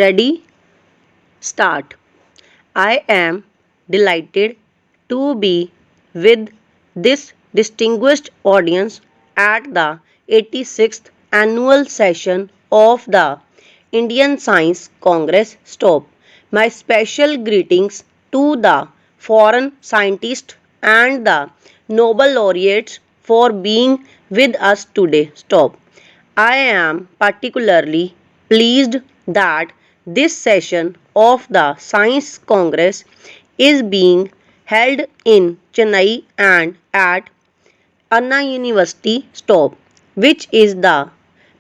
Ready? Start. I am delighted to be with this distinguished audience at the 86th annual session of the Indian Science Congress. Stop. My special greetings to the foreign scientists and the Nobel laureates for being with us today. Stop. I am particularly pleased that this session of the Science Congress is being held in Chennai and at Anna University. Stop, which is the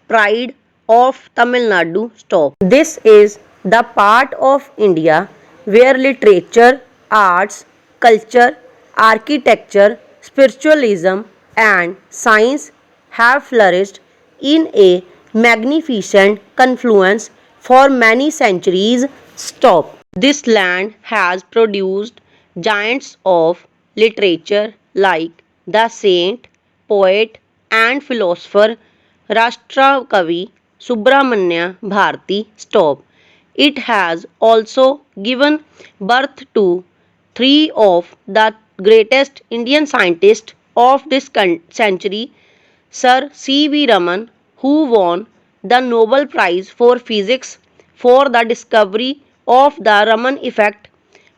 pride of Tamil Nadu. Stop. This is the part of India where literature, arts, culture, architecture, spiritualism, and science have flourished in a magnificent confluence for many centuries. Stop. This land has produced giants of literature like the saint, poet, and philosopher Rashtrakavi Subramanya Bharati. Stop. It has also given birth to three of the greatest Indian scientists of this century: Sir C.V. Raman, who won the Nobel Prize for Physics for the discovery of the Raman effect;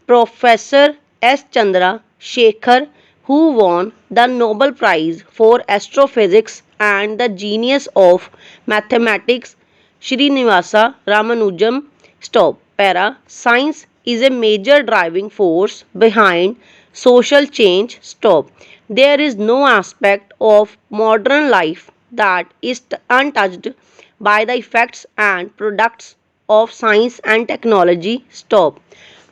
Professor S. Chandra Shekhar, who won the Nobel Prize for Astrophysics; and the genius of mathematics Srinivasa Ramanujan. Stop. Para. Science is a major driving force behind social change. Stop. There is no aspect of modern life that is untouched by the effects and products of science and technology. Stop.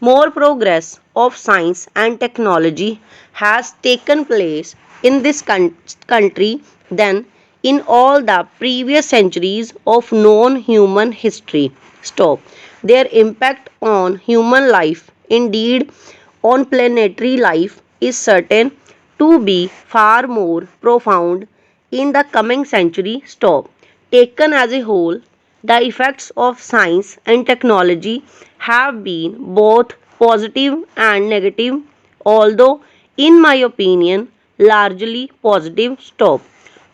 More progress of science and technology has taken place in this country than in all the previous centuries of known human history. Stop. Their impact on human life, indeed on planetary life, is certain to be far more profound in the coming century. Stop. Taken as a whole, the effects of science and technology have been both positive and negative, although, in my opinion, largely positive. Stop.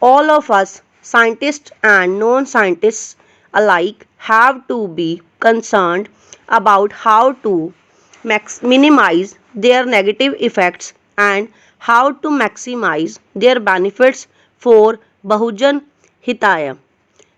All of us, scientists and non scientists alike, have to be concerned about how to minimize their negative effects and how to maximize their benefits for Bahujan Hitaya.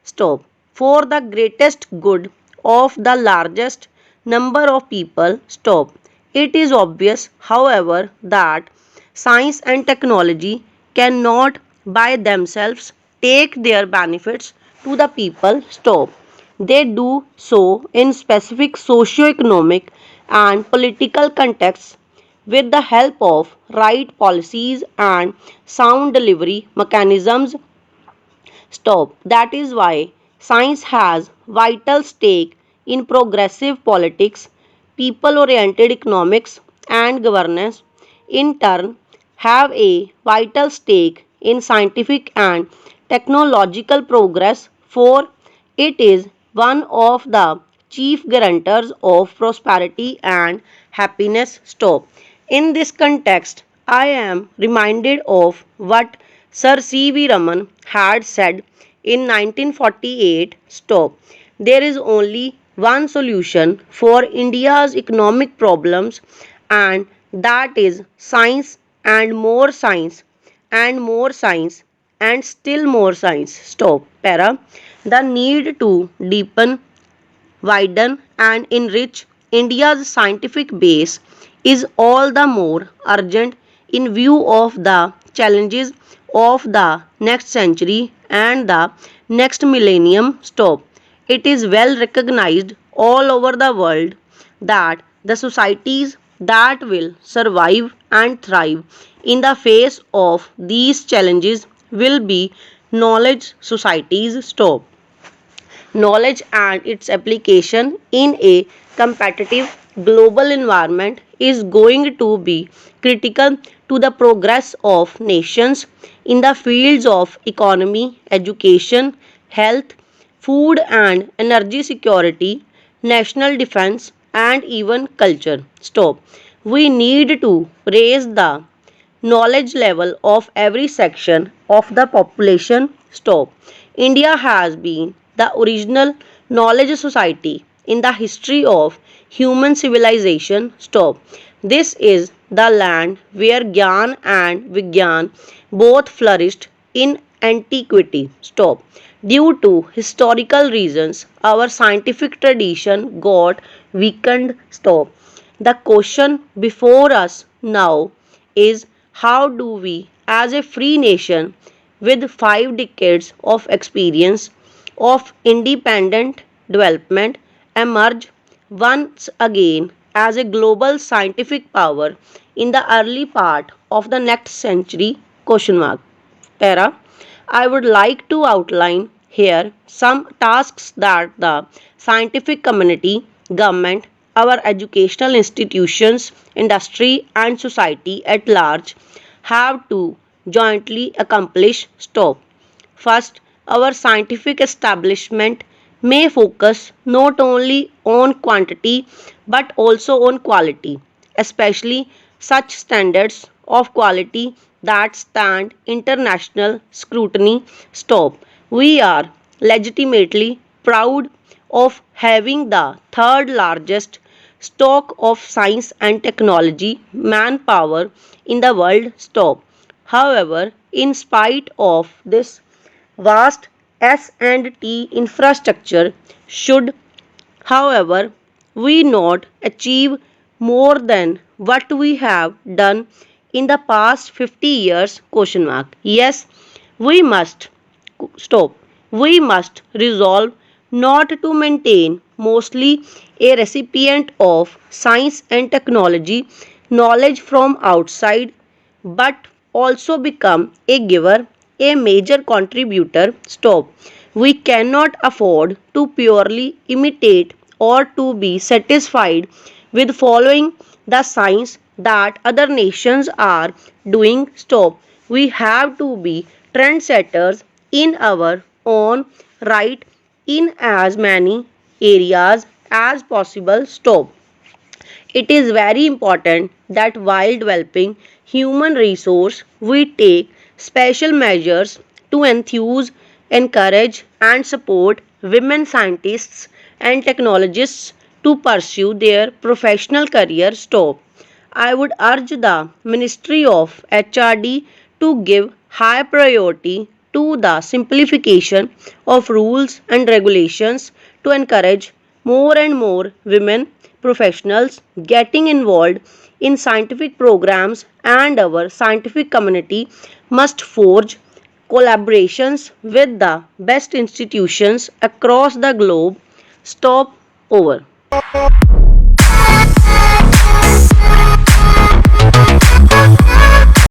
Stop. For the greatest good of the largest number of people. Stop. It is obvious, however, that science and technology cannot by themselves take their benefits to the people. Stop. They do so in specific socio-economic and political contexts with the help of right policies and sound delivery mechanisms. Stop. That is why science has vital stake in progressive politics, people-oriented economics and governance. In turn, have a vital stake in scientific and technological progress, for it is one of the chief guarantors of prosperity and happiness. Stop. In this context, I am reminded of what Sir C.V. Raman had said in 1948. Stop. There is only one solution for India's economic problems, and that is science and more science and more science and still more science. Stop. Para. The need to deepen, widen, and enrich India's scientific base is all the more urgent in view of the challenges of the next century and the next millennium. Stop. It is well recognized all over the world that the societies that will survive and thrive in the face of these challenges will be knowledge societies. Stop. Knowledge and its application in a competitive global environment is going to be critical to the progress of nations in the fields of economy, education, health, food and energy security. national defense, and even culture. Stop. We need to raise the knowledge level of every section of the population. Stop. India has been the original knowledge society in the history of human civilization. Stop. This is the land where Gyan and Vigyan both flourished in antiquity. Stop. Due to historical reasons, our scientific tradition got weakened. Stop. The question before us now is, how do we, as a free nation with 5 decades of experience of independent development, emerge once again as a global scientific power in the early part of the next century? Question mark. Para. I would like to outline here some tasks that the scientific community, government, our educational institutions, industry, and society at large have to jointly accomplish. Stop. First, our scientific establishment may focus not only on quantity but also on quality, especially such standards of quality that stand international scrutiny. Stop. We are legitimately proud of having the third largest stock of science and technology manpower in the world. Stop. However, in spite of this vast S&T infrastructure, should, however, we not achieve more than what we have done in the past 50 years? Question mark. Yes, we must. Stop. We must resolve not to maintain mostly a recipient of science and technology knowledge from outside, but also become a giver, a major contributor. Stop. We cannot afford to purely imitate or to be satisfied with following the science that other nations are doing. Stop. We have to be trendsetters in our own right in as many areas as possible. Stop. It is very important that while developing human resource, we take special measures to enthuse, encourage, and support women scientists and technologists to pursue their professional career. Stop. I would urge the Ministry of HRD to give high priority to the simplification of rules and regulations to encourage more and more women professionals getting involved in scientific programs, and our scientific community must forge collaborations with the best institutions across the globe. Stop. Over.